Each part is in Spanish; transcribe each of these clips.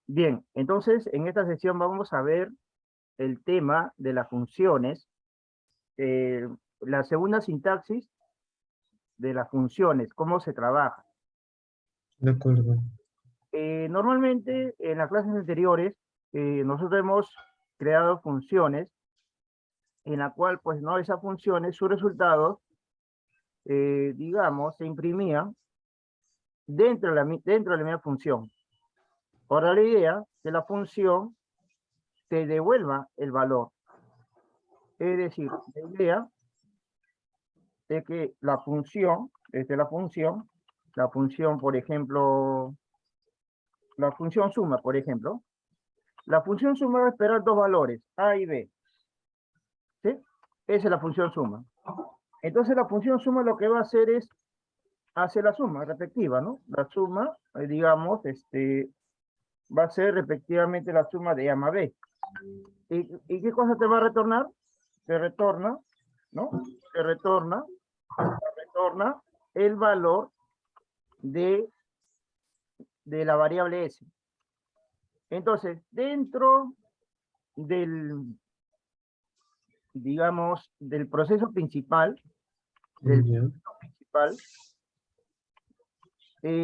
Bien, entonces en esta sesión vamos a ver el tema de las funciones, la segunda sintaxis de las funciones, cómo se trabaja. De acuerdo. Normalmente en las clases anteriores nosotros hemos creado funciones en la cual pues no esas funciones, sus resultados, digamos, se imprimían dentro de la misma función. Ahora la idea es que la función te devuelva el valor. Es decir, la idea es que la función, la función, por ejemplo, la función suma, por ejemplo, la función suma va a esperar dos valores, A y B. ¿Sí? Esa es la función suma. Entonces la función suma lo que va a hacer es hacer la suma respectiva, ¿no? La suma, digamos, va a ser respectivamente la suma de A más B. ¿Y qué cosa te va a retornar? Te retorna, ¿no? Te retorna el valor de la variable S. Entonces, dentro del, digamos, del proceso principal, Ya.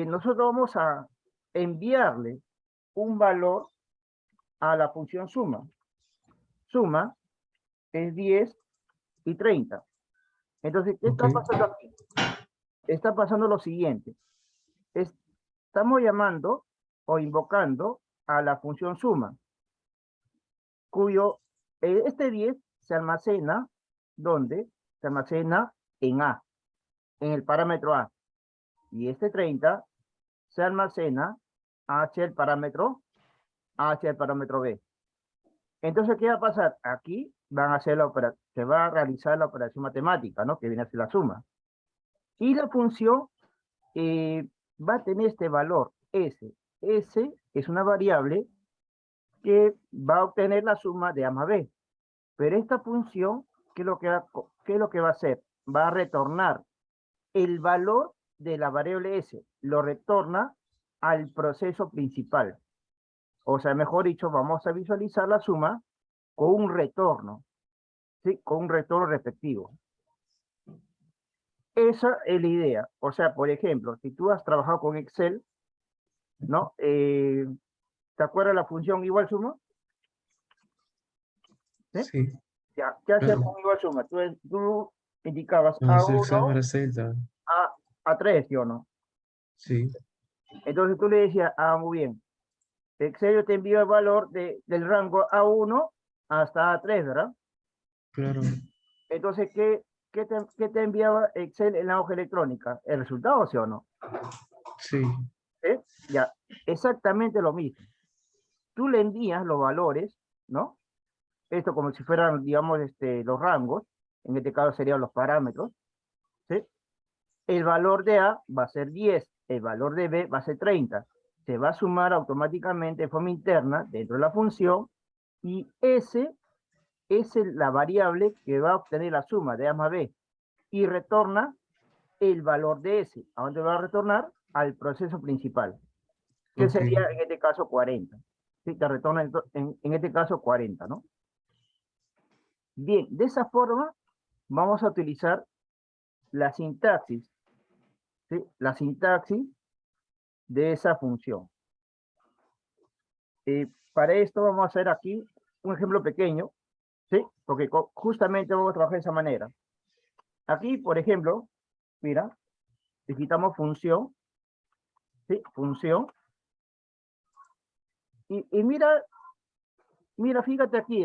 nosotros vamos a enviarle un valor a la función suma. Suma es 10 y 30. Entonces, ¿qué está Ok. pasando aquí? Está pasando lo siguiente. Estamos llamando o invocando a la función suma, cuyo este 10 se almacena, ¿dónde? Se almacena en A, en el parámetro A. Y este 30 se almacena hacia el parámetro B. Entonces, ¿qué va a pasar? Aquí van a hacer se va a realizar la operación matemática, ¿no? Que viene a ser la suma. Y la función va a tener este valor S. S es una variable que va a obtener la suma de A más B. Pero esta función, ¿qué es lo que va a hacer? Va a retornar el valor de la variable S. Lo retorna al proceso principal. O sea, mejor dicho, vamos a visualizar la suma con un retorno, ¿sí? Con un retorno respectivo. Esa es la idea. O sea, por ejemplo, si tú has trabajado con Excel, ¿no? ¿Te acuerdas la función igual suma? ¿Sí? Sí, Ya, ¿qué hacías claro. con igual suma? Tú indicabas Hacer A1, cámara celda. A3, ¿sí o no? Sí, Entonces tú le decías, muy bien, Excel te envía el valor del rango A1 hasta A3, ¿verdad? claro. Entonces, ¿qué te enviaba Excel en la hoja electrónica? ¿El resultado, sí o no? Sí, ¿Eh? Ya, exactamente lo mismo. Tú le envías los valores, ¿no? Esto como si fueran, digamos, los rangos, en este caso serían los parámetros, ¿sí? El valor de A va a ser 10, el valor de B va a ser 30. Se va a sumar automáticamente de forma interna dentro de la función y S es la variable que va a obtener la suma de A más B y retorna el valor de S. ¿A dónde va a retornar? Al proceso principal, que ok. sería en este caso 40. Sí, te retorna en este caso 40, ¿no? Bien, de esa forma vamos a utilizar la sintaxis, ¿sí? La sintaxis de esa función. Para esto vamos a hacer aquí un ejemplo pequeño, ¿sí? Porque justamente vamos a trabajar de esa manera. Aquí, por ejemplo, mira, digitamos función, ¿sí? Función. Y mira, fíjate aquí.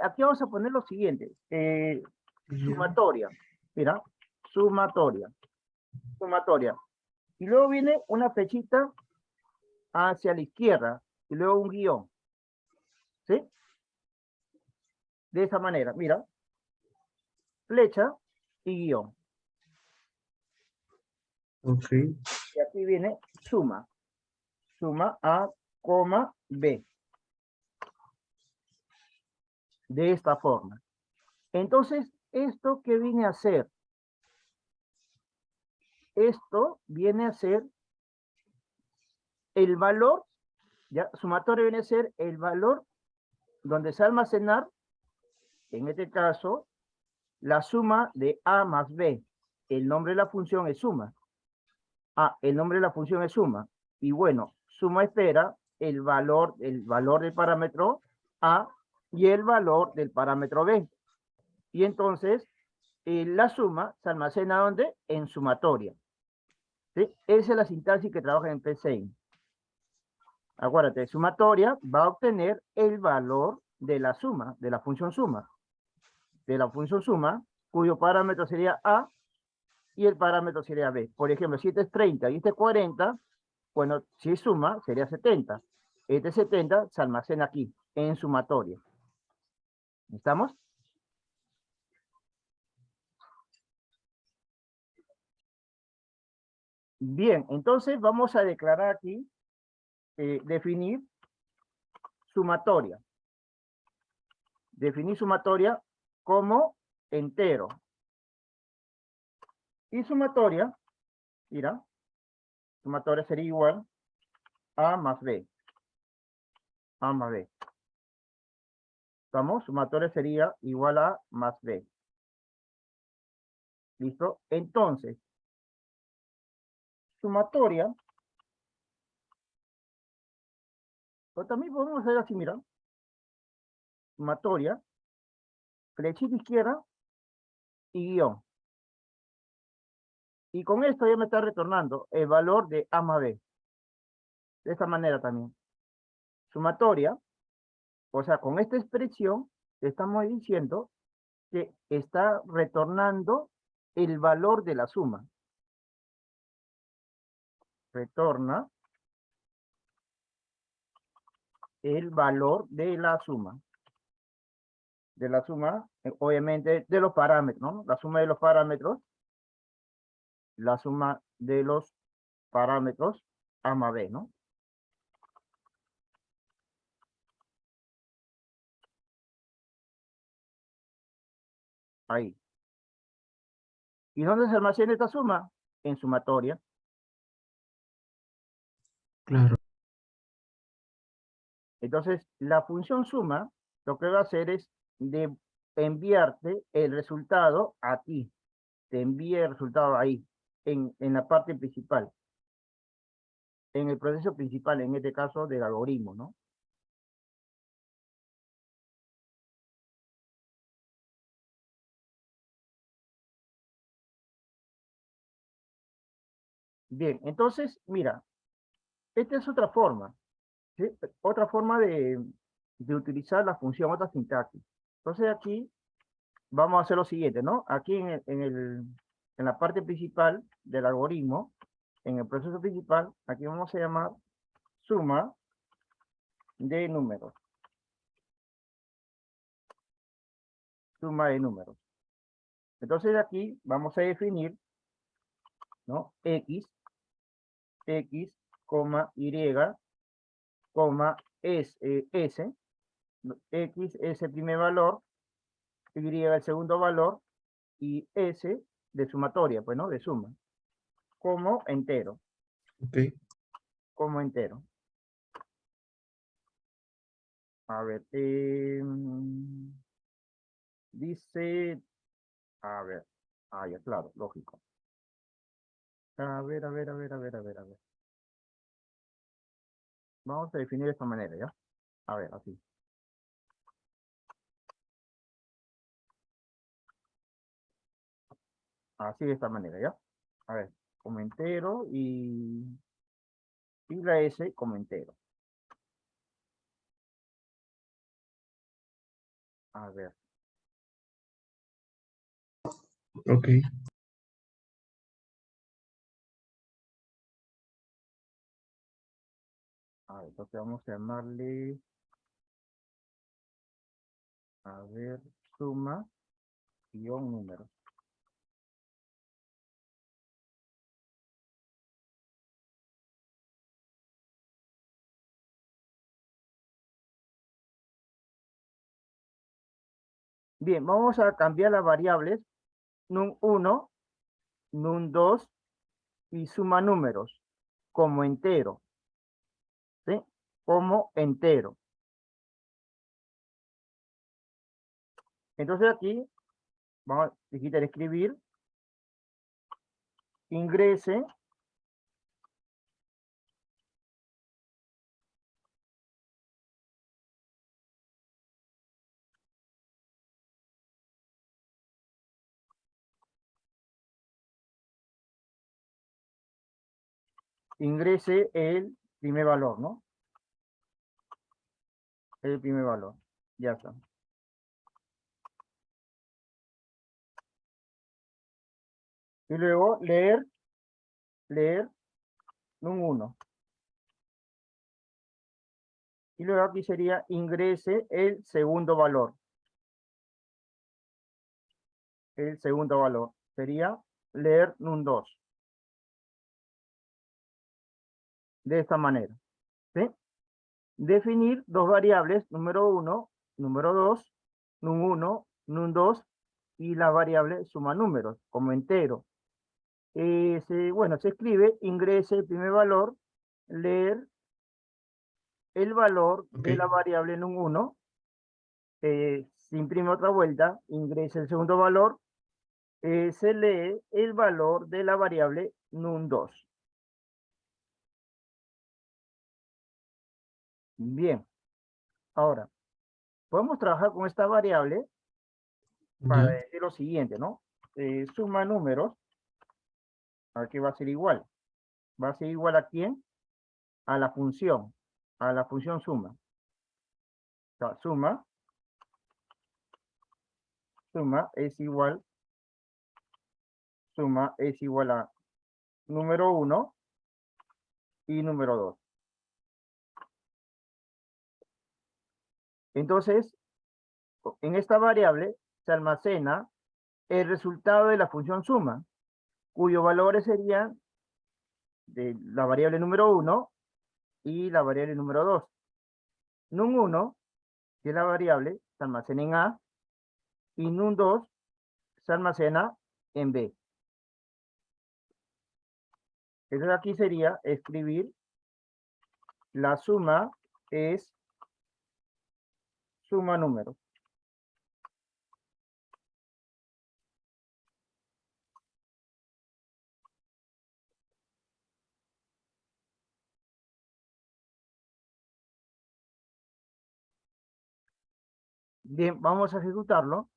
Aquí vamos a poner lo siguiente. Ya. Sumatoria. Mira, sumatoria. Sumatoria. Y luego viene una flechita hacia la izquierda y luego un guión. ¿Sí? De esa manera, mira. Flecha y guión. Ok, Y aquí viene suma. Suma A, coma, B. De esta forma. Entonces, ¿esto qué viene a ser? Esto viene a ser el valor Ya, sumatoria viene a ser el valor donde se va a almacenar, en este caso, la suma de A más B. El nombre de la función es suma. El nombre de la función es suma. Y bueno, suma espera el valor del parámetro A y el valor del parámetro B. Y entonces, la suma se almacena ¿dónde? En sumatoria. ¿Sí? Esa es la sintaxis que trabaja en PCI. Acuérdate, sumatoria va a obtener el valor de la suma, de la función suma. De la función suma, cuyo parámetro sería A y el parámetro sería B. Por ejemplo, si este es 30 y este es 40, bueno, si es suma, sería 70. Este 70 se almacena aquí, en sumatoria. ¿Estamos? Bien, entonces vamos a declarar aquí, definir sumatoria. Definir sumatoria como entero. Y sumatoria, mira, sumatoria sería igual a más B. A más B. ¿Estamos? Sumatoria sería igual a más B. ¿Listo? Entonces, sumatoria, o también podemos hacer así, mira. Sumatoria, flechita izquierda y guión. Y con esto ya me está retornando el valor de A más B. De esta manera también. Sumatoria, o sea, con esta expresión estamos diciendo que está retornando el valor de la suma. Retorna el valor de la suma. De la suma, obviamente, de los parámetros, ¿no? La suma de los parámetros. La suma de los parámetros A más B, ¿no? Ahí. ¿Y dónde se almacena esta suma? En sumatoria. Claro. Entonces, la función suma, lo que va a hacer es de enviarte el resultado a ti. Te envía el resultado ahí, en la parte principal. En el proceso principal, en este caso, del algoritmo, ¿no? Bien, entonces, mira, esta es otra forma, ¿sí? Otra forma de utilizar la función, otra sintaxis. Entonces aquí vamos a hacer lo siguiente, ¿no? Aquí en la parte principal del algoritmo, en el proceso principal, aquí vamos a llamar suma de números. Suma de números. Entonces aquí vamos a definir, ¿no? X, coma, Y, coma, S. X es el primer valor, Y el segundo valor, y S de sumatoria, pues, ¿no? De suma. Como entero. Ok. Como entero. A ver, dice, a ver, ya, claro, lógico. A ver. Vamos a definir de esta manera, ¿ya? A ver, así. Así de esta manera, ¿ya? A ver, como entero y la S como entero. A ver, Ok. entonces vamos a llamarle, a ver, suma guión número. Bien, vamos a cambiar las variables num1, num2 y suma números como entero. ¿Sí? como entero. Entonces aquí vamos a digitar escribir, ingrese el primer valor, ¿no? El primer valor. Ya está. Y luego leer un 1. Y luego aquí sería ingrese el segundo valor. El segundo valor sería leer un 2. De esta manera. ¿Sí? Definir dos variables, número 1, número 2, num1, num2 y la variable suma números como entero. Bueno, se escribe, ingrese el primer valor, leer el valor Ok. de la variable num1, se imprime otra vuelta, ingresa el segundo valor, se lee el valor de la variable num2. Bien, ahora, podemos trabajar con esta variable para Ya. decir lo siguiente, ¿no? Suma números, aquí va a ser igual. ¿Va a ser igual a quién? A la función suma. O sea, suma es igual a número 1 y número 2. Entonces, en esta variable se almacena el resultado de la función suma, cuyos valores serían de la variable número 1 y la variable número 2. Num1, que es la variable, se almacena en A, y num2 se almacena en B. Entonces aquí sería escribir la suma es suma números. Bien, vamos a ejecutarlo.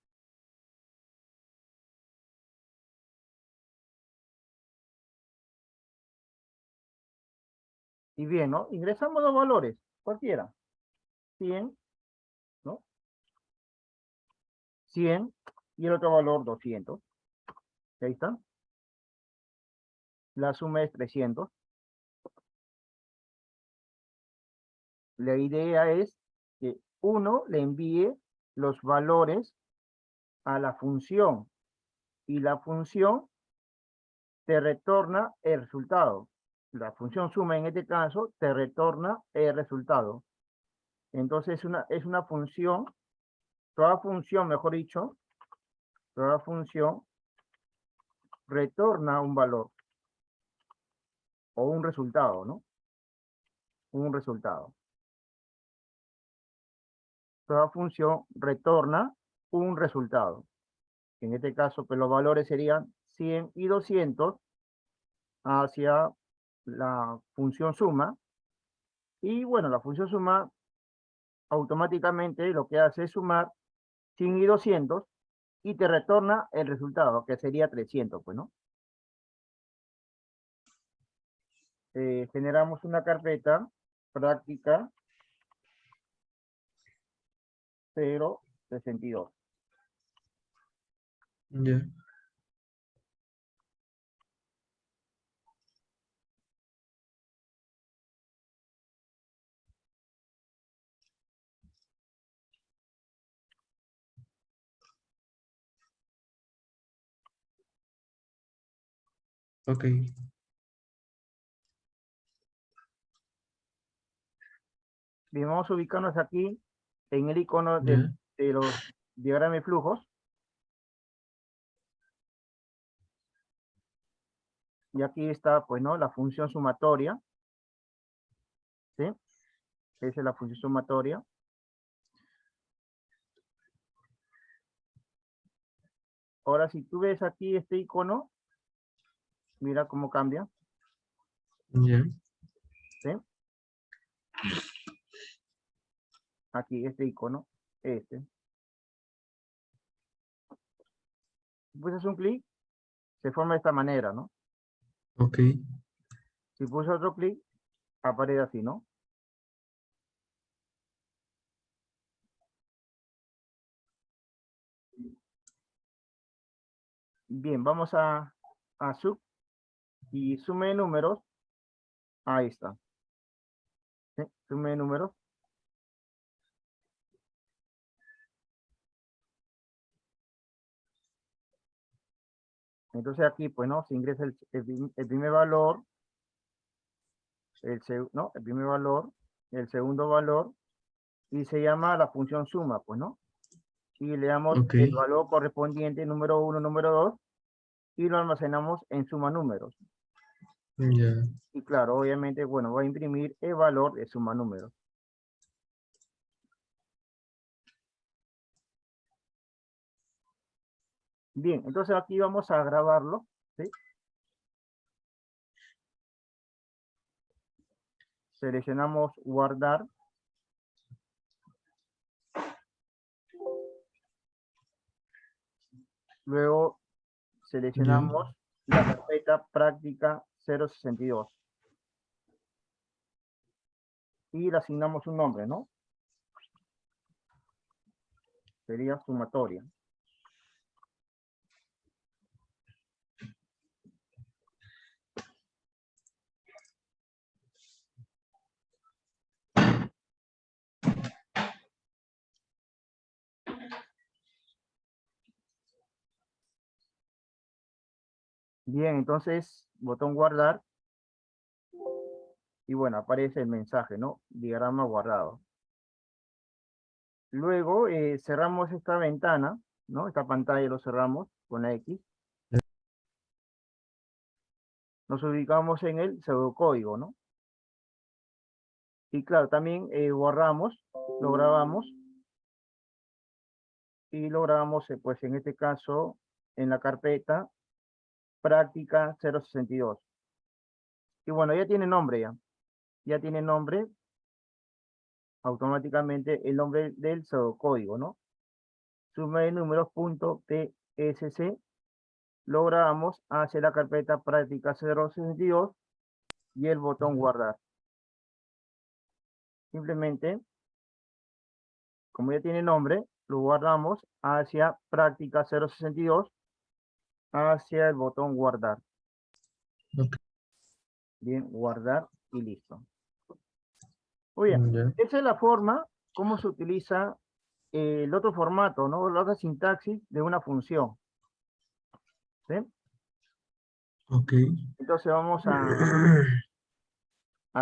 Y bien, ¿no? Ingresamos dos valores, cualquiera. 100, ¿no? 100 y el otro valor 200. Ahí está. La suma es 300. La idea es que uno le envíe los valores a la función y la función te retorna el resultado. La función suma en este caso te retorna el resultado. Entonces es una función, toda función, mejor dicho, toda función retorna un valor o un resultado, ¿no? Un resultado. Toda función retorna un resultado. En este caso, pues los valores serían 100 y 200 hacia la función suma. Y bueno, la función suma automáticamente lo que hace es sumar 100 y 200 y te retorna el resultado, que sería 300, pues, ¿no? Generamos una carpeta práctica 062. Ya. Ok. Bien, vamos a ubicarnos aquí en el icono Ya. de los diagramas de flujos. Y aquí está, pues, ¿no? La función sumatoria. ¿Sí? Esa es la función sumatoria. Ahora, si tú ves aquí este icono, mira cómo cambia, Ya. ¿sí? Aquí este icono, este. Pues es un clic, se forma de esta manera, ¿no? Ok. Si puse otro clic, aparece así, ¿no? Bien, vamos a sub y sume de números. Ahí está. ¿Sí? Sume de números. Entonces aquí, pues, ¿no? Se ingresa el primer valor, ¿no? El primer valor, el segundo valor, y se llama la función suma, pues, ¿no? Y le damos Ok. el valor correspondiente, número 1, número 2, y lo almacenamos en suma números. Ya. Y claro, obviamente, bueno, va a imprimir el valor de suma números. Bien, entonces aquí vamos a grabarlo, ¿sí? Seleccionamos guardar. Luego Ya. seleccionamos la carpeta práctica 062 y le asignamos un nombre, ¿no? Sería sumatoria. Bien, entonces, botón guardar y bueno, aparece el mensaje, ¿no? Diagrama guardado. Luego cerramos esta ventana, ¿no? Esta pantalla lo cerramos con la X. Nos ubicamos en el pseudocódigo, ¿no? Y claro, también borramos, lo grabamos y lo grabamos, pues en este caso, en la carpeta práctica 062. Y bueno, ya tiene nombre ya. Ya tiene nombre automáticamente el nombre del pseudocódigo, ¿no? Suma de números.tsc. Lo grabamos hacia la carpeta práctica 062 y el botón guardar. Simplemente, como ya tiene nombre, lo guardamos hacia práctica 062, hacia el botón guardar. Ok. Bien, guardar y listo. Muy bien, Ya. esa es la forma como se utiliza el otro formato, ¿no? La otra sintaxis de una función. ¿Sí? Ok. Entonces vamos a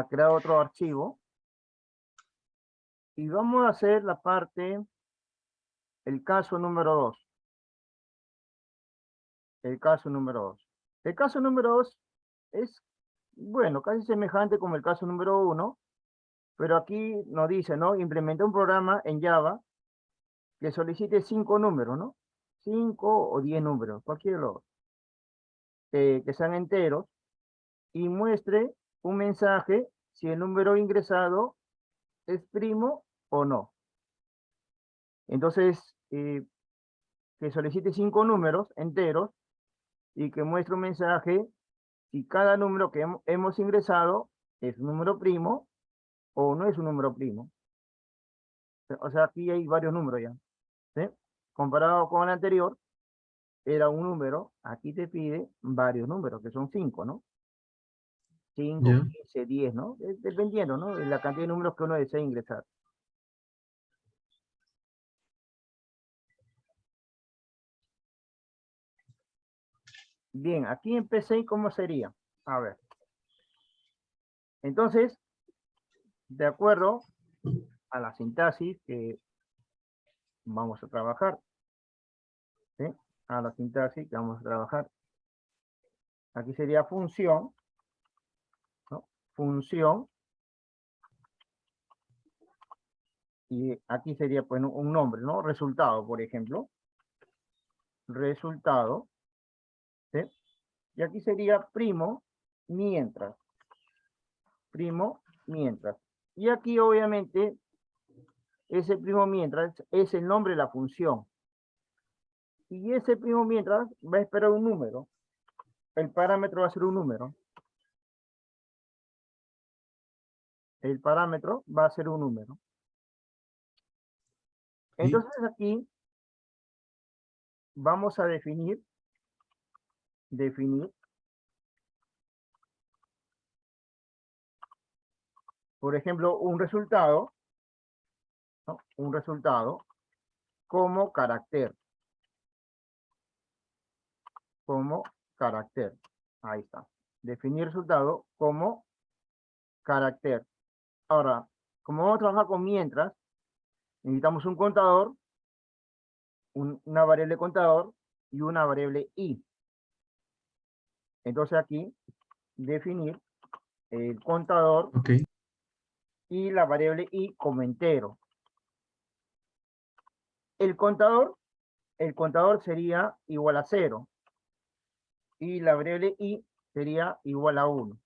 crear otro archivo y vamos a hacer la parte, el caso número 2. El caso número 2. El caso número 2 es, bueno, casi semejante como el caso número 1, pero aquí nos dice, ¿no? Implementa un programa en Java que solicite 5 números, ¿no? 5 o 10 números, cualquiera de los que sean enteros, y muestre un mensaje si el número ingresado es primo o no. Entonces, que solicite 5 números enteros y que muestre un mensaje si cada número que hemos ingresado es un número primo o no es un número primo. O sea, aquí hay varios números ya, ¿sí? Comparado con el anterior, era un número, aquí te pide varios números, que son 5, ¿no? 5, Ya. 15, 10, ¿no? Dependiendo, ¿no? De la cantidad de números que uno desea ingresar. Bien, aquí empecé, ¿cómo sería? A ver. Entonces, de acuerdo a la sintaxis que vamos a trabajar, ¿sí? A la sintaxis que vamos a trabajar. Aquí sería función, ¿no? Función Y aquí sería pues un nombre, ¿no? Resultado, por ejemplo. Resultado. ¿Sí? Y aquí sería primo mientras. Primo mientras. Y aquí obviamente ese primo mientras es el nombre de la función. Y ese primo mientras va a esperar un número. El parámetro va a ser un número. El parámetro va a ser un número. Entonces aquí vamos a definir, por ejemplo, un resultado, ¿no? Un resultado como carácter. Como carácter. Ahí está. Definir resultado como carácter. Ahora, como vamos a trabajar con mientras, necesitamos un contador, una variable contador y una variable i. Entonces aquí, definir el contador Ok. y la variable i como entero. El contador sería igual a 0 y la variable i sería igual a 1.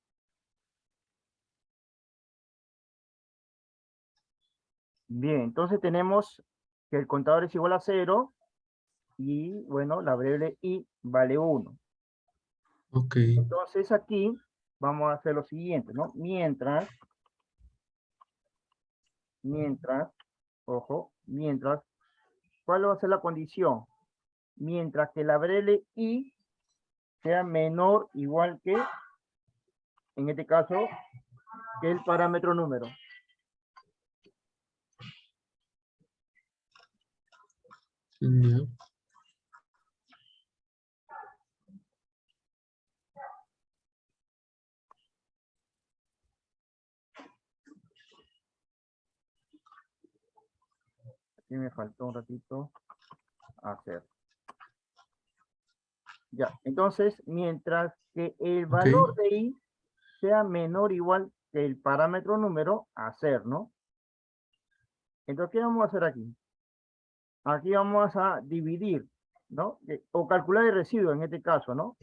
Bien, entonces tenemos que el contador es igual a 0 y, bueno, la variable i vale 1. Ok. Entonces aquí vamos a hacer lo siguiente, ¿no? Mientras, ojo, mientras, ¿cuál va a ser la condición? Mientras que la variable i sea menor o igual que, en este caso, que el parámetro número. Ya. Aquí me faltó un ratito hacer. Ya, entonces, mientras que el Ok. valor de i sea menor o igual que el parámetro número, hacer, ¿no? Entonces, ¿qué vamos a hacer aquí? Aquí vamos a dividir, ¿no? O calcular el residuo en este caso, ¿no?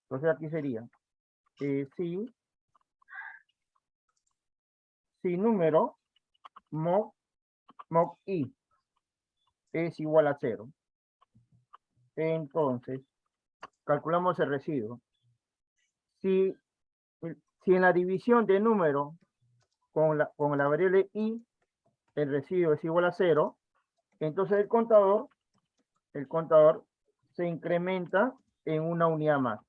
Entonces aquí sería, si número moc i es igual a 0, entonces calculamos el residuo. Si, si en la división de número con la variable i, el residuo es igual a 0, entonces el contador se incrementa en una unidad más.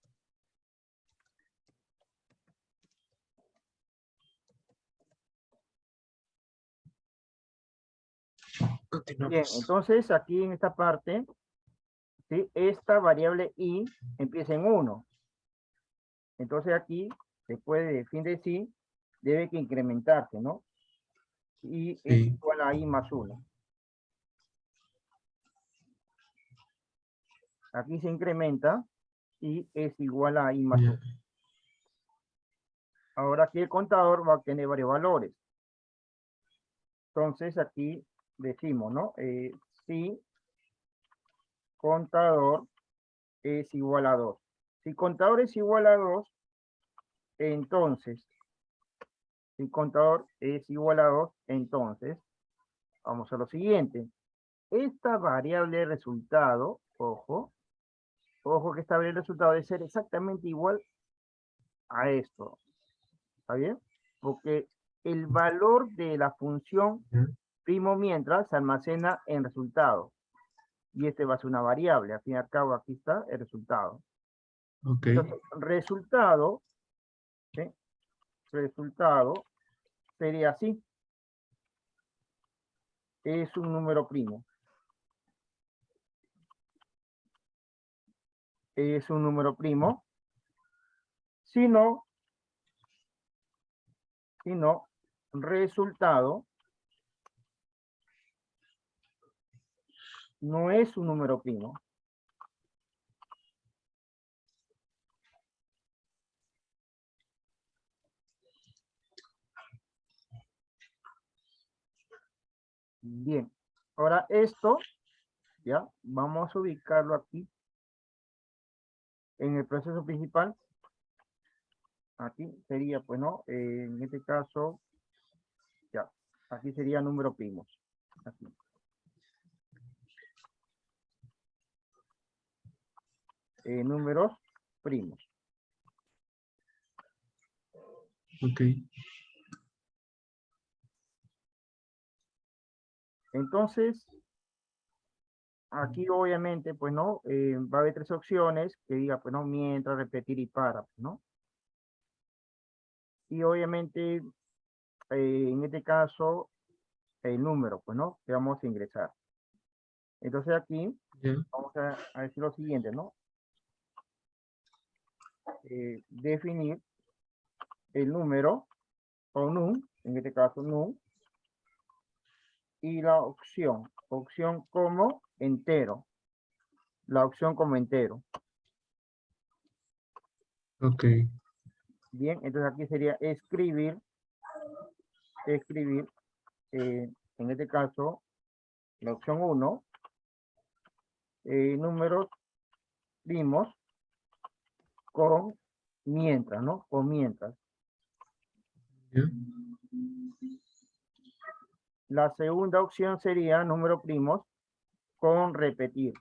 Bien, Continuamos. entonces aquí en esta parte, ¿sí? Esta variable i empieza en 1. Entonces aquí, después de fin de sí, debe que incrementarse, ¿no? Y es Sí. igual a i más 1. Aquí se incrementa y es igual a i más 1. Ya. Ahora aquí el contador va a tener varios valores. Entonces aquí decimos, ¿no? Si contador es igual a 2. Si contador es igual a 2, entonces, si contador es igual a 2, entonces, vamos a lo siguiente. Esta variable resultado, ojo que esta variable resultado debe ser exactamente igual a esto. ¿Está bien? Porque el valor de la función Ya. primo mientras se almacena en resultado. Y este va a ser una variable. Al fin y al cabo, aquí está el resultado. Ok. Entonces, resultado, ¿sí? Resultado sería así. Es un número primo. Es un número primo. Si no, resultado no es un número primo. Bien. Ahora esto, ya, vamos a ubicarlo aquí en el proceso principal. Aquí sería, pues, ¿no? En este caso, ya, aquí sería número primos. Aquí. Números primos. Ok. Entonces, aquí obviamente, pues, ¿no? Va a haber tres opciones que diga, pues, ¿no? Mientras, repetir y para, pues, ¿no? Y obviamente, en este caso, el número, pues, ¿no? Que vamos a ingresar. Entonces aquí Ya. vamos a decir lo siguiente, ¿no? Definir el número o num, en este caso num, y la opción como entero, la opción como entero. Ok. Bien, entonces aquí sería escribir, en este caso, la opción 1, números primos con mientras, ¿no? Con mientras. Ya. La segunda opción sería número primos con repetir.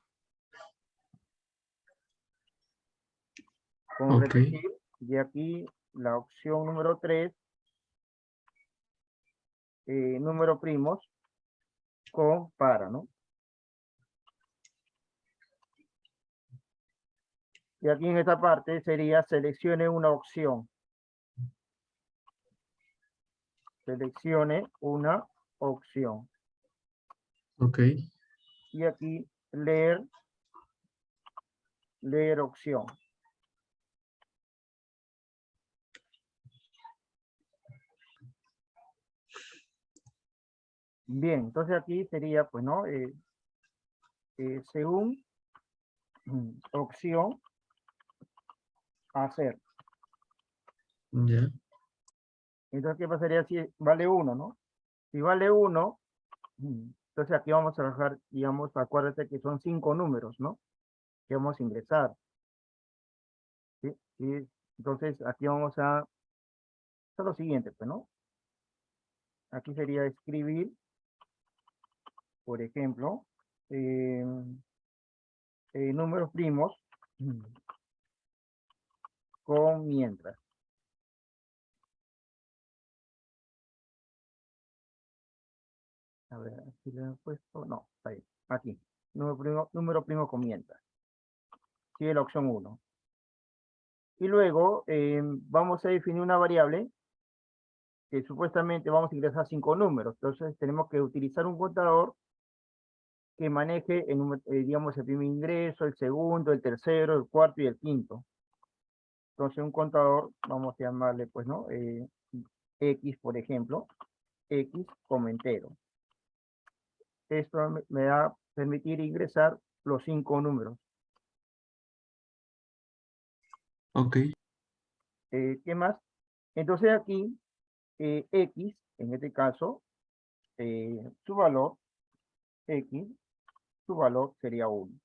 Con Ok. repetir, de aquí la opción número 3, número primos con para, ¿no? Y aquí en esta parte sería seleccione una opción. Seleccione una opción. Ok. Y aquí leer opción. Bien, entonces aquí sería, pues, ¿no? Según opción, hacer. Ya. Entonces, ¿qué pasaría si vale 1, no? Si vale 1, entonces aquí vamos a dejar, digamos, acuérdate que son 5 números, ¿no? Que vamos a ingresar. ¿Sí? Y entonces aquí vamos a hacer lo siguiente, pues, ¿no? Aquí sería escribir, por ejemplo, eh, números primos con mientras. A ver, aquí le he puesto, no, ahí, aquí. Número primo con mientras. Sigue la opción 1. Y luego vamos a definir una variable que supuestamente vamos a ingresar 5 números. Entonces tenemos que utilizar un contador que maneje, digamos, el primer ingreso, el segundo, el tercero, el cuarto y el quinto. Entonces un contador, vamos a llamarle, pues, ¿no? X, por ejemplo, X como entero. Esto me va a permitir ingresar los 5 números. Ok. ¿Qué más? Entonces aquí, X, en este caso, su valor, X, su valor sería 1.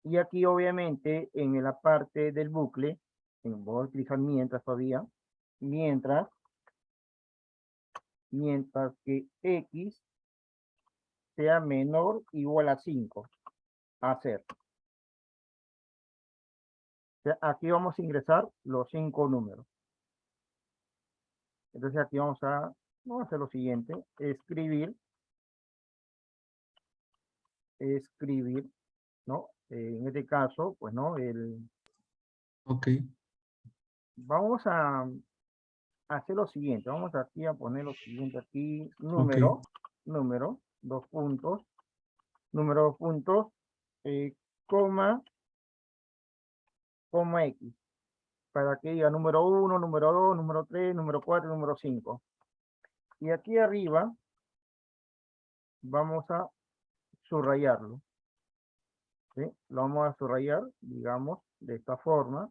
Y aquí, obviamente, en la parte del bucle, voy a utilizar mientras todavía, mientras que X sea menor o igual a 5, hacer. O sea, aquí vamos a ingresar los 5 números. Entonces aquí vamos a hacer lo siguiente, escribir, ¿no? En este caso, pues, ¿no? Ok. Vamos a hacer lo siguiente, vamos aquí a poner lo siguiente aquí, Ok. número, 2 puntos, número 2 puntos, coma, X, para que diga número 1, número 2, número 3, número 4, número 5. Y aquí arriba vamos a subrayarlo, ¿sí? Lo vamos a subrayar, digamos, de esta forma.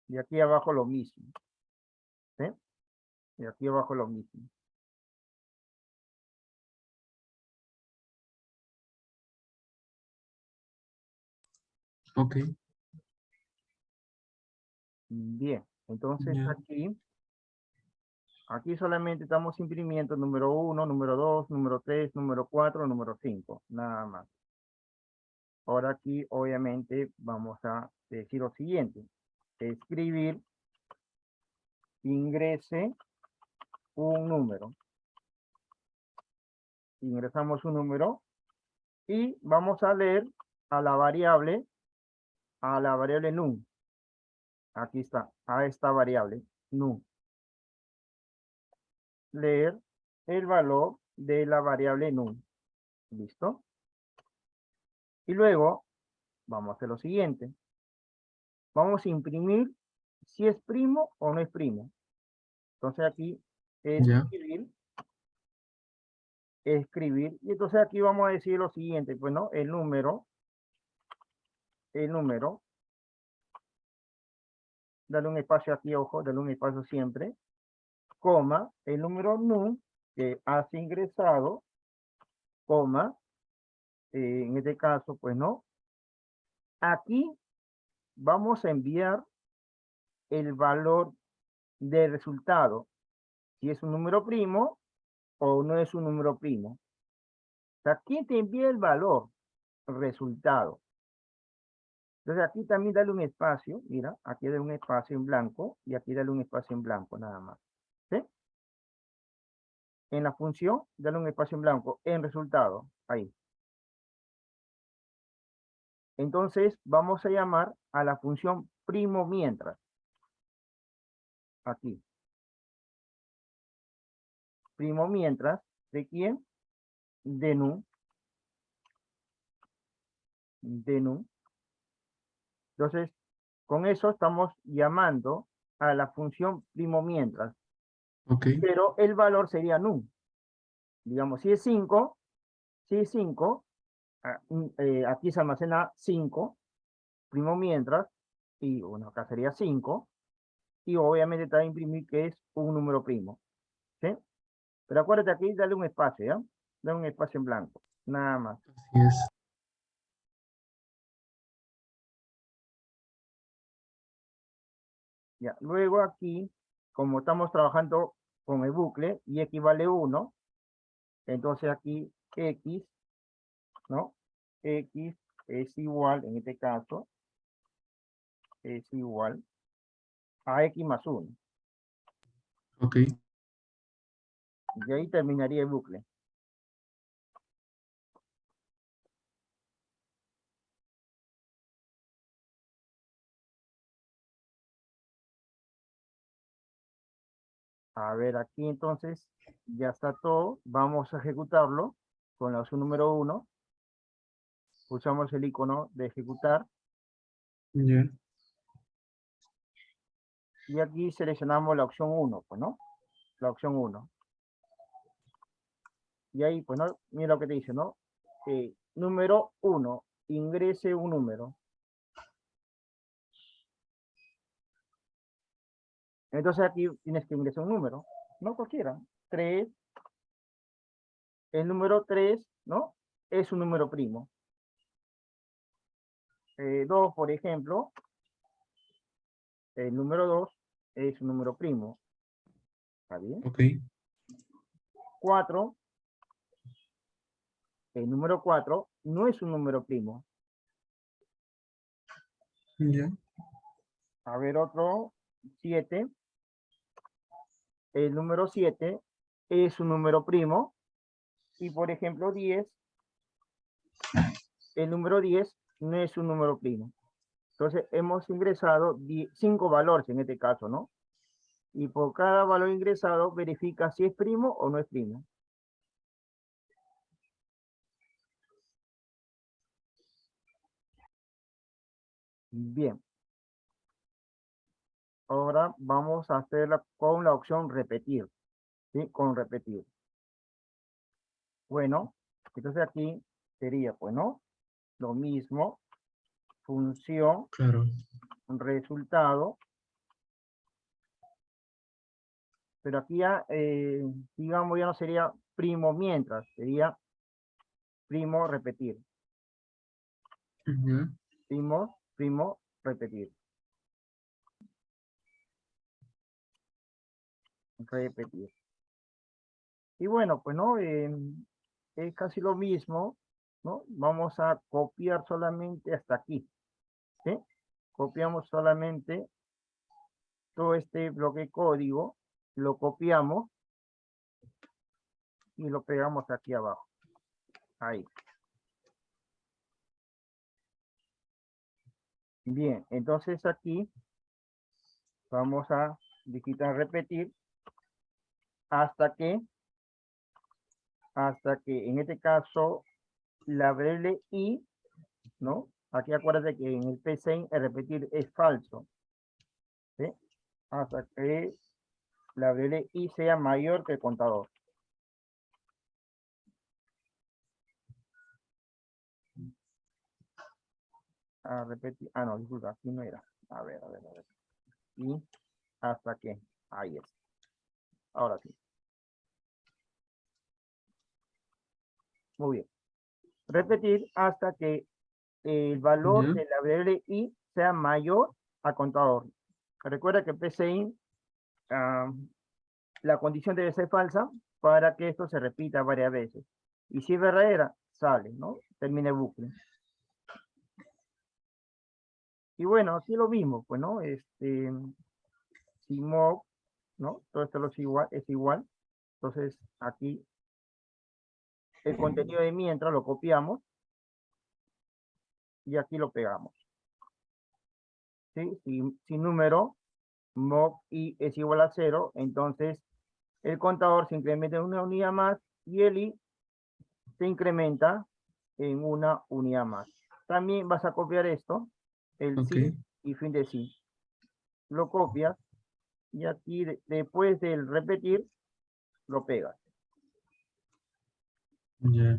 Y aquí abajo lo mismo. ¿Sí? Y aquí abajo lo mismo. Ok. Bien, entonces Ya. aquí solamente estamos imprimiendo número 1, número 2, número 3, número 4, número 5, nada más. Ahora aquí obviamente vamos a decir lo siguiente, escribir, ingrese un número. Ingresamos un número y vamos a leer a la variable num. Aquí está, a esta variable num. Leer el valor de la variable num. ¿Listo? Y luego vamos a hacer lo siguiente. Vamos a imprimir si es primo o no es primo. Entonces aquí Ya. escribir, y entonces aquí vamos a decir lo siguiente, pues no, el número, dale un espacio aquí, ojo, dale un espacio siempre, coma, el número num que has ingresado, coma, en este caso, pues no, aquí vamos a enviar el valor del resultado, si es un número primo o no es un número primo. O sea, aquí te envía el valor, resultado. Entonces aquí también dale un espacio, mira, aquí dale un espacio en blanco y aquí dale un espacio en blanco nada más. ¿Sí? En la función, dale un espacio en blanco, en resultado, ahí. Entonces vamos a llamar a la función primo mientras. Aquí. Primo mientras, ¿de quién? De num. De num. Entonces, con eso estamos llamando a la función primo mientras. Ok. Pero el valor sería num. Digamos, si es 5, aquí se almacena 5, primo mientras, y bueno, acá sería 5, y obviamente está a imprimir que es un número primo, ¿sí? Pero acuérdate aquí, dale un espacio, ¿ya? Dale un espacio en blanco, nada más. Así es. Ya, luego aquí, como estamos trabajando con el bucle, y x vale 1, entonces aquí x, ¿no? X es igual, en este caso, es igual a x más 1. Ok. Y ahí terminaría el bucle. A ver, aquí entonces ya está todo. Vamos a ejecutarlo con la opción número 1. Pulsamos el icono de ejecutar Ya. y aquí seleccionamos la opción 1, pues, ¿no? La opción 1. Y ahí, pues, ¿no? Mira lo que te dice, ¿no? Número 1, ingrese un número. Entonces aquí tienes que ingresar un número, no cualquiera. 3, el número 3, ¿no? Es un número primo. 2, por ejemplo, el número 2 es un número primo. ¿Está bien? Ok. 4, el número 4 no es un número primo. Ya. A ver, otro, 7, el número 7 es un número primo. Y por ejemplo, 10, el número 10 no es un número primo. Entonces, hemos ingresado 5 valores en este caso, ¿no? Y por cada valor ingresado, verifica si es primo o no es primo. Bien. Ahora vamos a hacerla con la opción repetir. ¿Sí? Con repetir. Bueno, entonces aquí sería, pues, ¿no? Lo mismo, función, Claro. resultado, Pero aquí ya, digamos, ya no sería primo mientras, sería primo repetir. Ya. Primo repetir. Repetir. Y bueno, pues no, es casi lo mismo, ¿no? Vamos a copiar solamente hasta aquí, ¿sí? Copiamos solamente todo este bloque de código, lo copiamos y lo pegamos aquí abajo. Ahí. Bien, entonces aquí vamos a digitar repetir hasta que en este caso la variable i, ¿no? Aquí acuérdate que en el PC el repetir es falso, ¿sí? Hasta que la variable i sea mayor que el contador. A repetir, no, disculpa, aquí no era. A ver. Y hasta que, ahí es. Ahora sí. Muy bien. Repetir hasta que el valor Ya. de la variable i sea mayor al contador. Recuerda que PCI, la condición debe ser falsa para que esto se repita varias veces. Y si es verdadera, sale, ¿no? Termina el bucle. Y bueno, aquí lo mismo, pues, ¿no? Si mob, ¿no? Todo esto es igual. Entonces, aquí el contenido de mientras lo copiamos y aquí lo pegamos. ¿Sí? Si número mob i es igual a 0, entonces el contador se incrementa en una unidad más y el i se incrementa en una unidad más. También vas a copiar esto, el Ok. sí y fin de sí. Lo copias y aquí después del repetir lo pegas. Ya.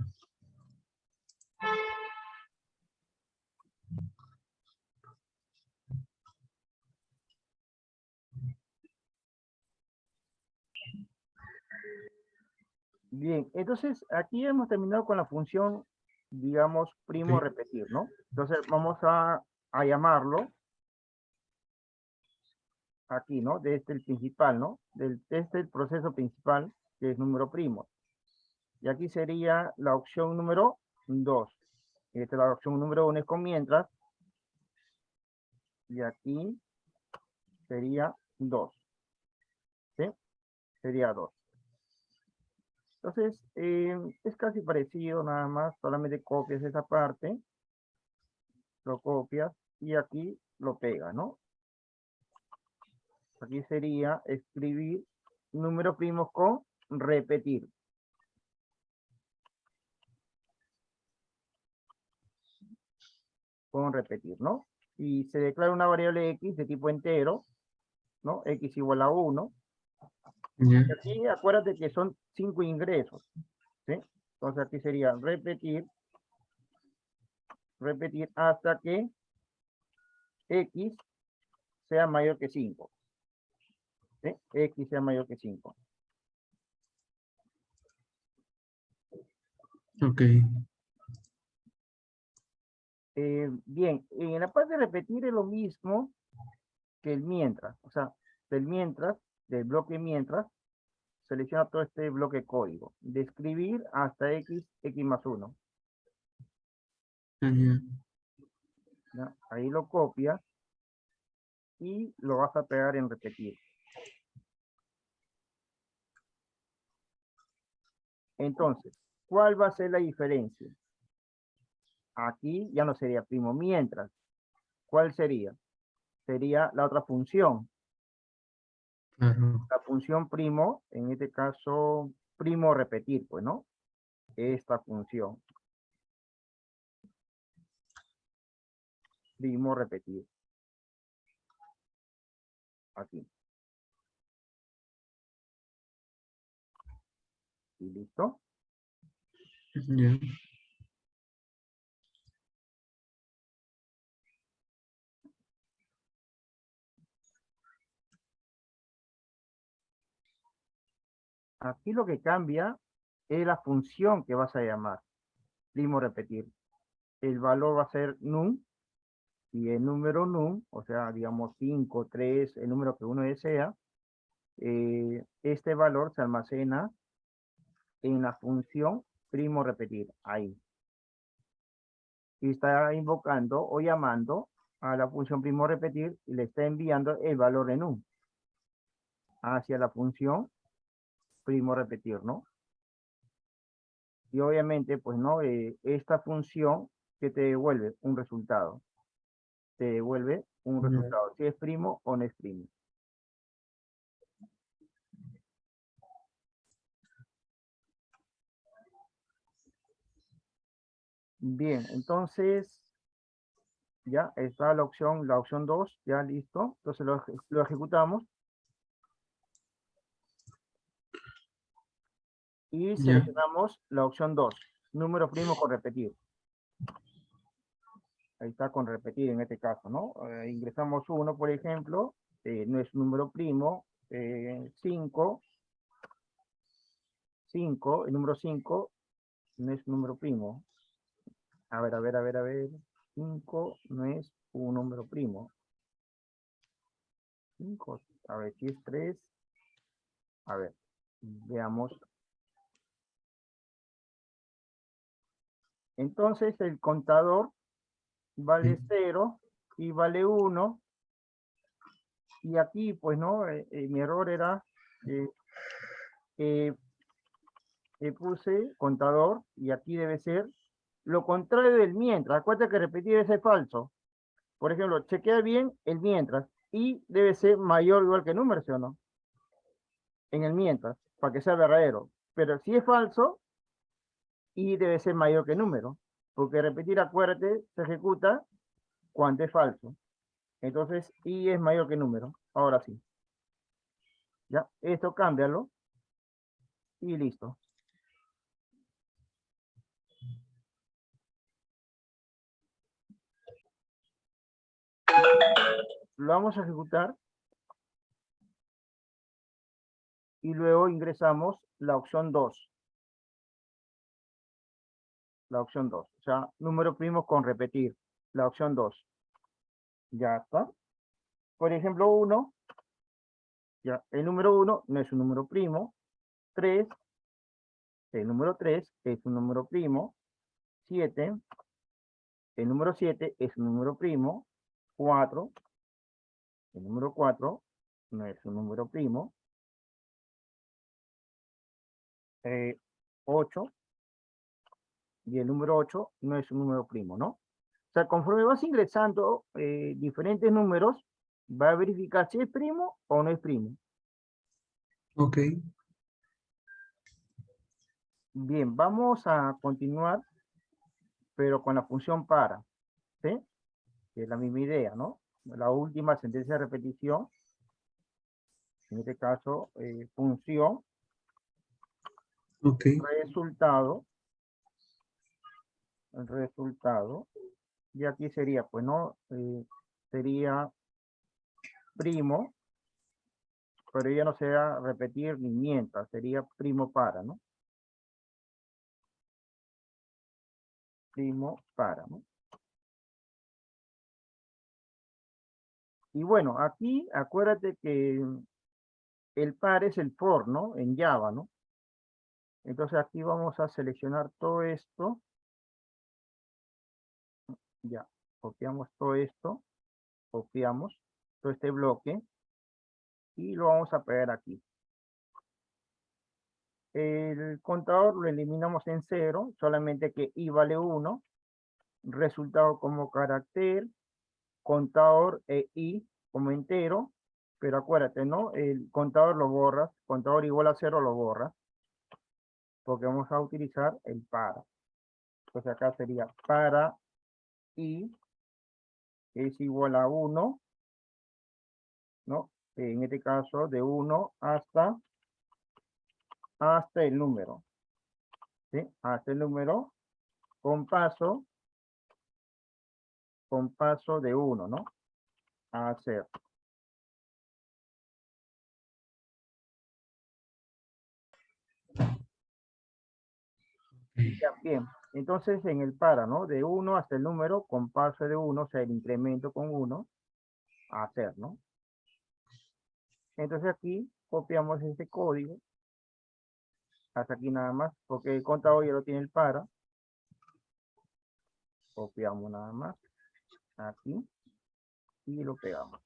Bien, entonces aquí hemos terminado con la función, digamos, primo Ok. repetir, ¿no? Entonces vamos a llamarlo aquí, ¿no? De el principal, ¿no? El proceso principal, que es número primo. Y aquí sería la opción número 2. Esta es la opción número 1 es con mientras. Y aquí sería 2. ¿Sí? Sería 2. Entonces, es casi parecido nada más, solamente copias esa parte, lo copias y aquí lo pegas, ¿no? Aquí sería escribir números primos con repetir. Con repetir, ¿no? Y se declara una variable x de tipo entero, ¿no? X igual a 1. Ya. Y aquí acuérdate que son 5 ingresos, ¿sí? Entonces aquí sería repetir hasta que x sea mayor que 5. ¿Sí? X sea mayor que 5. Ok. Bien, en la parte de repetir es lo mismo que el mientras. O sea, del bloque mientras, selecciona todo este bloque código. De escribir hasta x más 1. Ya. ¿Ya? Ahí lo copias y lo vas a pegar en repetir. Entonces, ¿cuál va a ser la diferencia? Aquí ya no sería primo mientras. ¿Cuál sería? Sería la otra función. Claro. La función primo, en este caso, primo repetir, pues, ¿no? Esta función. Primo repetir. Aquí. Y listo. Ya. Aquí lo que cambia es la función que vas a llamar. Primo repetir. El valor va a ser num y el número num, o sea, digamos 5, 3, el número que uno desea, este valor se almacena en la función primo repetir, ahí. Y está invocando o llamando a la función primo repetir y le está enviando el valor de num hacia la función primo repetir, ¿no? Y obviamente, pues, ¿no? Esta función que te devuelve un resultado. Te devuelve un Ya. resultado, si es primo o no es primo. Bien, entonces ya está la opción 2, ya listo. Entonces lo ejecutamos y Ya. seleccionamos la opción 2, número primo con repetir. Ahí está con repetir en este caso, ¿no? Ingresamos 1, por ejemplo, no es número primo, 5, el número 5 no es número primo. A ver. 5 no es un número primo. 5, a ver, si es 3. A ver, veamos. Entonces el contador vale Sí. 0 y vale 1. Y aquí, pues, ¿no? Mi error era eh, puse contador y aquí debe ser lo contrario del mientras. Acuérdate que repetir ese falso. Por ejemplo, chequea bien el mientras y debe ser mayor o igual que número, ¿sí o no? En el mientras, para que sea verdadero. Pero si es falso, y debe ser mayor que número. Porque repetir, acuérdate, se ejecuta cuando es falso. Entonces, y es mayor que número. Ahora sí. Ya, esto cámbialo y listo. Lo vamos a ejecutar y luego ingresamos la opción 2. La opción 2. O sea, número primo con repetir. La opción 2. Ya está. Por ejemplo, 1. Ya, el número 1 no es un número primo. 3. El número 3 es un número primo. 7. El número 7 es un número primo. 4. El número 4 no es un número primo. 8. Y el número 8 no es un número primo, ¿no? O sea, conforme vas ingresando diferentes números, va a verificar si es primo o no es primo. Ok. Bien, vamos a continuar, pero con la función para, ¿sí? Que es la misma idea, ¿no? La última sentencia de repetición, en este caso, función, Ok. resultado, y aquí sería, pues, ¿no? Sería primo, pero ya no será repetir ni mientras, sería primo para, ¿no? Primo para, ¿no? Y bueno, aquí acuérdate que el par es el for, ¿no? En Java, ¿no? Entonces aquí vamos a seleccionar todo esto. Ya, copiamos todo esto. Copiamos todo este bloque. Y lo vamos a pegar aquí. El contador lo eliminamos en 0, solamente que i vale 1. Resultado como carácter. Contador e i como entero. Pero acuérdate, ¿no? El contador lo borras. Contador igual a 0 lo borras. Porque vamos a utilizar el para. Entonces acá sería para i es igual a 1, ¿no? En este caso de 1 hasta el número, ¿sí? Hasta el número con paso de 1, ¿no? A hacer. Ya, bien, entonces en el para, ¿no? De 1 hasta el número con paso de 1, o sea, el incremento con 1, a hacer, ¿no? Entonces aquí copiamos este código, hasta aquí nada más, porque el contador ya lo tiene el para. Copiamos nada más, aquí, y lo pegamos.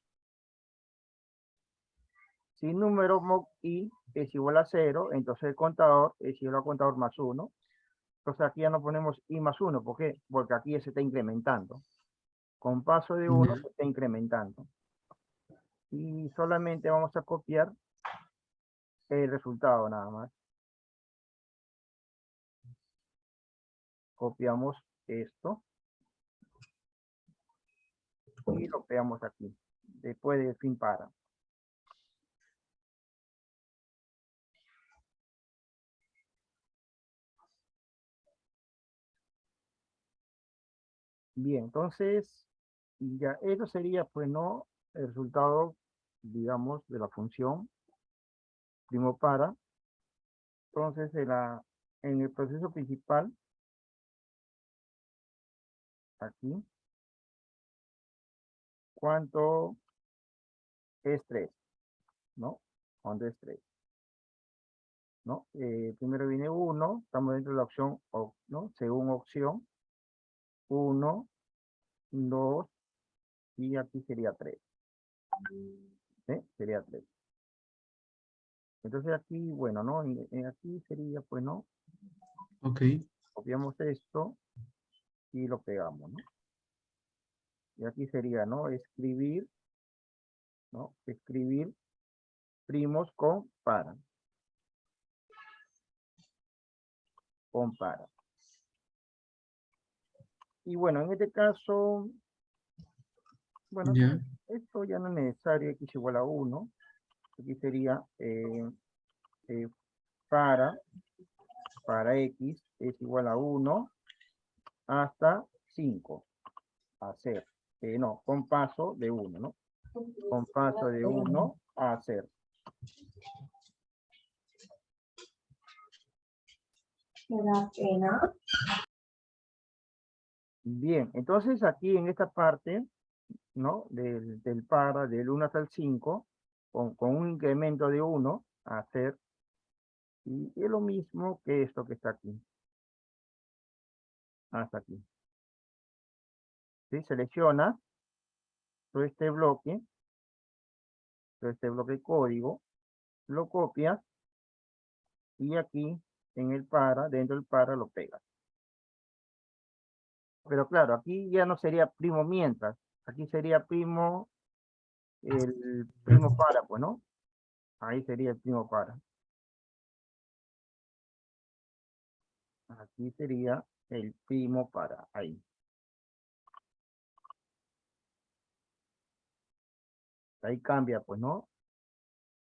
Si número mod i es igual a 0, entonces el contador es igual a contador más 1. Entonces aquí ya no ponemos i más 1, ¿por qué? Porque aquí ya se está incrementando. Con paso de 1 Ya. se está incrementando. Y solamente vamos a copiar el resultado nada más. Copiamos esto y lo pegamos aquí, después del fin para. Bien, entonces, ya eso sería, pues, no, el resultado, digamos, de la función primo para. Entonces, en el proceso principal, aquí, ¿cuánto es 3? ¿No? ¿Cuánto es 3? ¿No? Primero viene 1, estamos dentro de la opción, ¿no? Según opción, 1, 2, y aquí sería 3. ¿Sí? Sería 3. Entonces aquí, bueno, ¿no? Aquí sería, pues, ¿no? Ok. Copiamos esto y lo pegamos, ¿no? Y aquí sería, ¿no? Escribir, ¿no? Escribir primos con para. Con para. Y bueno, en este caso, bueno, Ya. esto ya no es necesario, x igual a 1. Aquí sería eh, para x es igual a 1 hasta 5. Hacer. No, con paso de 1, ¿no? Con paso de 1 a hacer. Me da pena. Bien, entonces aquí en esta parte, ¿no? Del para, del 1 hasta el 5, con un incremento de 1 a hacer, y es lo mismo que esto que está aquí, hasta aquí. ¿Sí? Selecciona todo este bloque código, lo copias, y aquí en el para, dentro del para, lo pegas. Pero claro, aquí ya no sería primo mientras, aquí sería primo, el primo para, pues, ¿no? Ahí sería el primo para. Aquí sería el primo para, ahí. Ahí cambia, pues, ¿no?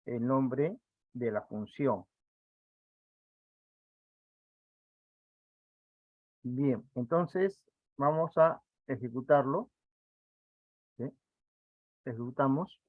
El nombre de la función. Bien, entonces vamos a ejecutarlo. ¿Sí? Ejecutamos.